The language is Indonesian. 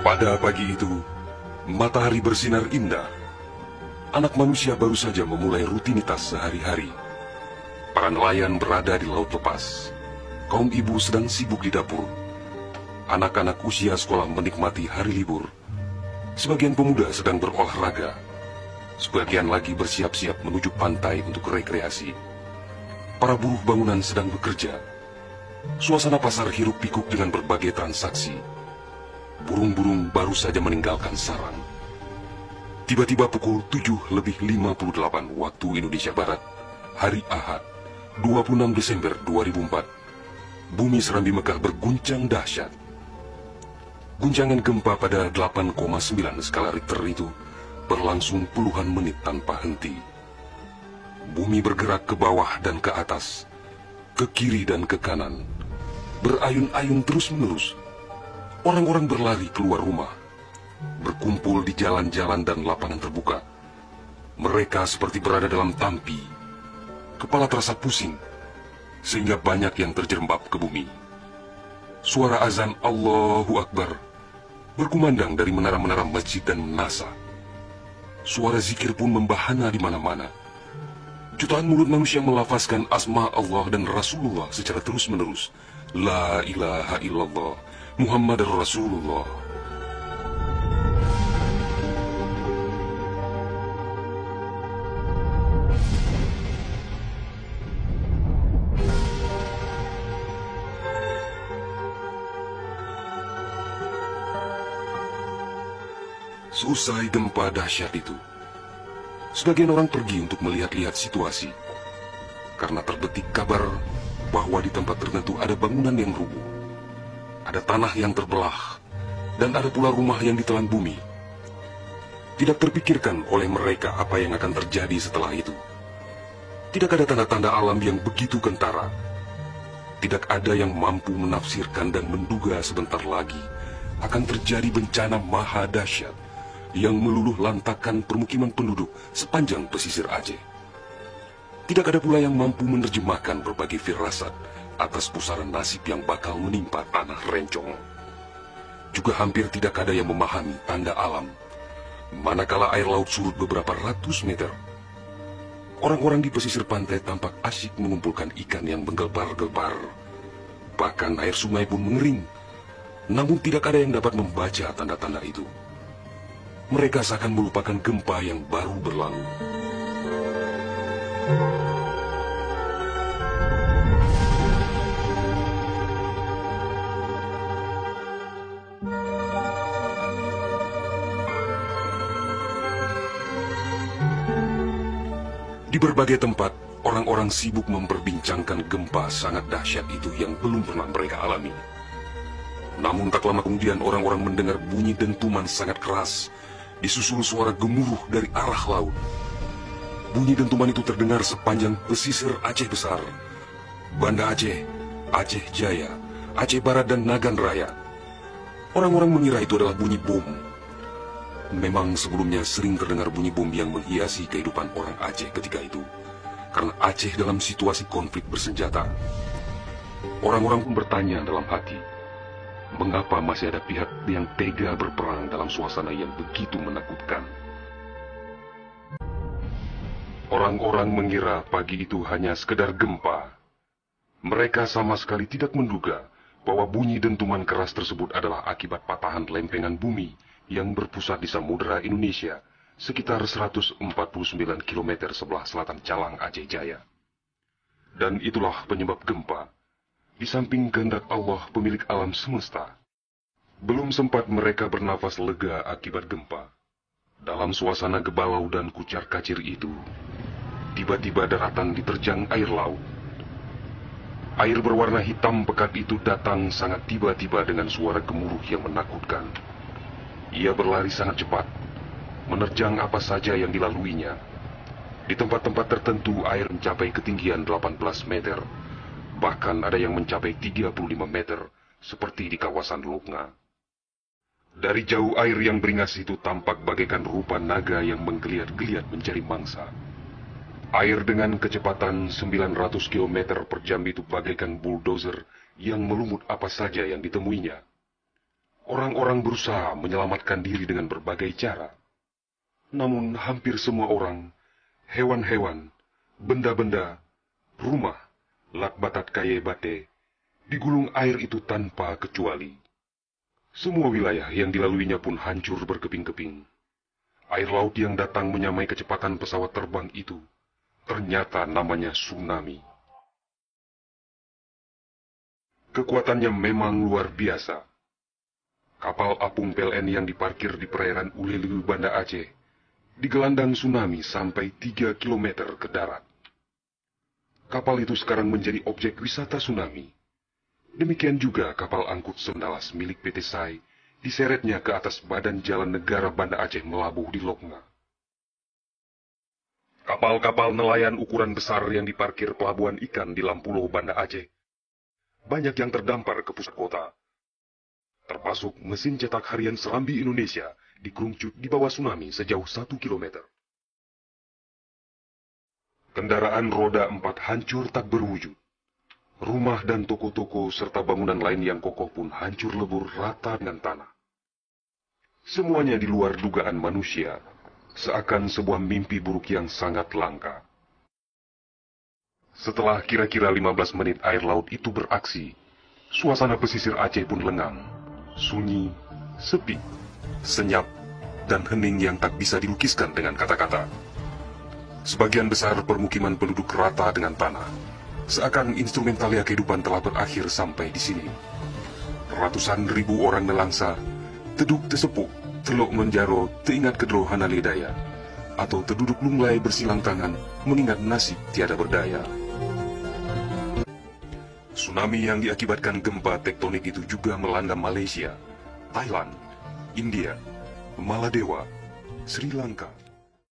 Pada pagi itu, matahari bersinar indah. Anak manusia baru saja memulai rutinitas sehari-hari. Para nelayan berada di laut lepas. Kaum ibu sedang sibuk di dapur. Anak-anak usia sekolah menikmati hari libur. Sebagian pemuda sedang berolahraga. Sebagian lagi bersiap-siap menuju pantai untuk rekreasi. Para buruh bangunan sedang bekerja. Suasana pasar hiruk pikuk dengan berbagai transaksi. Burung-burung baru saja meninggalkan sarang. Tiba-tiba pukul 7:58 waktu Indonesia Barat, hari Ahad, 26 Desember 2004, bumi Serambi Mekah berguncang dahsyat. Guncangan gempa pada 8,9 skala Richter itu berlangsung puluhan menit tanpa henti. Bumi bergerak ke bawah dan ke atas, ke kiri dan ke kanan, berayun-ayun terus-menerus. Orang-orang berlari keluar rumah, berkumpul di jalan-jalan dan lapangan terbuka. Mereka seperti berada dalam tampi. Kepala terasa pusing, sehingga banyak yang terjerembab ke bumi. Suara azan Allahu Akbar berkumandang dari menara-menara masjid dan menasa. Suara zikir pun membahana di mana-mana. Jutaan mulut manusia melafazkan asma Allah dan Rasulullah secara terus-menerus. La ilaha illallah, Muhammad Rasulullah. Seusai gempa dahsyat itu, sebagian orang pergi untuk melihat-lihat situasi, karena terbetik kabar bahwa di tempat tertentu ada bangunan yang rubuh, ada tanah yang terbelah, dan ada pula rumah yang ditelan bumi. Tidak terpikirkan oleh mereka apa yang akan terjadi setelah itu. Tidak ada tanda-tanda alam yang begitu kentara. Tidak ada yang mampu menafsirkan dan menduga sebentar lagi akan terjadi bencana maha dahsyat yang meluluh lantakkan permukiman penduduk sepanjang pesisir Aceh. Tidak ada pula yang mampu menerjemahkan berbagai firasat atas pusaran nasib yang bakal menimpa tanah rencong. Juga hampir tidak ada yang memahami tanda alam, manakala air laut surut beberapa ratus meter. Orang-orang di pesisir pantai tampak asyik mengumpulkan ikan yang menggelbar-gelbar. Bahkan air sungai pun mengering, namun tidak ada yang dapat membaca tanda-tanda itu. Mereka seakan melupakan gempa yang baru berlalu. Di berbagai tempat, orang-orang sibuk memperbincangkan gempa sangat dahsyat itu yang belum pernah mereka alami. Namun tak lama kemudian orang-orang mendengar bunyi dentuman sangat keras, disusul suara gemuruh dari arah laut. Bunyi dentuman itu terdengar sepanjang pesisir Aceh Besar, Banda Aceh, Aceh Jaya, Aceh Barat dan Nagan Raya. Orang-orang mengira itu adalah bunyi bom. Memang sebelumnya sering terdengar bunyi bom yang menghiasi kehidupan orang Aceh ketika itu, karena Aceh dalam situasi konflik bersenjata. Orang-orang pun bertanya dalam hati, mengapa masih ada pihak yang tega berperang dalam suasana yang begitu menakutkan? Orang-orang mengira pagi itu hanya sekedar gempa. Mereka sama sekali tidak menduga bahwa bunyi dentuman keras tersebut adalah akibat patahan lempengan bumi yang berpusat di Samudera Indonesia, sekitar 149 km sebelah selatan Calang Aceh Jaya. Dan itulah penyebab gempa. Di samping kehendak Allah pemilik alam semesta, belum sempat mereka bernafas lega akibat gempa. Dalam suasana gebalau dan kucar-kacir itu, tiba-tiba daratan diterjang air laut. Air berwarna hitam pekat itu datang sangat tiba-tiba dengan suara gemuruh yang menakutkan. Ia berlari sangat cepat, menerjang apa saja yang dilaluinya. Di tempat-tempat tertentu air mencapai ketinggian 18 meter. Bahkan ada yang mencapai 35 meter, seperti di kawasan Loknga. Dari jauh air yang beringas itu tampak bagaikan rupa naga yang menggeliat-geliat mencari mangsa. Air dengan kecepatan 900 km per jam itu bagaikan bulldozer yang melumut apa saja yang ditemuinya. Orang-orang berusaha menyelamatkan diri dengan berbagai cara. Namun hampir semua orang, hewan-hewan, benda-benda, rumah, lakbatat kaye bate, digulung air itu tanpa kecuali. Semua wilayah yang dilaluinya pun hancur berkeping-keping. Air laut yang datang menyamai kecepatan pesawat terbang itu, ternyata namanya tsunami. Kekuatannya memang luar biasa. Kapal apung PLN yang diparkir di perairan Ulelu, Banda Aceh, digelandang tsunami sampai 3 km ke darat. Kapal itu sekarang menjadi objek wisata tsunami. Demikian juga kapal angkut Sendalas milik PT SAI diseretnya ke atas badan jalan negara Banda Aceh melabuh di Lokna. Kapal-kapal nelayan ukuran besar yang diparkir pelabuhan ikan di Lampulo, Banda Aceh, banyak yang terdampar ke pusat kota. Termasuk mesin cetak harian Serambi Indonesia dikerungcut di bawah tsunami sejauh 1 km. Kendaraan roda 4 hancur tak berwujud. Rumah dan toko-toko serta bangunan lain yang kokoh pun hancur lebur rata dengan tanah. Semuanya di luar dugaan manusia, seakan sebuah mimpi buruk yang sangat langka. Setelah kira-kira 15 menit air laut itu beraksi, suasana pesisir Aceh pun lengang, sunyi, sepi, senyap, dan hening yang tak bisa dilukiskan dengan kata-kata. Sebagian besar permukiman penduduk rata dengan tanah, seakan instrumentalia kehidupan telah berakhir sampai di sini. Ratusan ribu orang nelangsa, teduk tesepuk, teluk menjaro, teingat kedro hana ledaya, atau terduduk lunglai bersilang tangan, mengingat nasib tiada berdaya. Tsunami yang diakibatkan gempa tektonik itu juga melanda Malaysia, Thailand, India, Maladewa, Sri Lanka,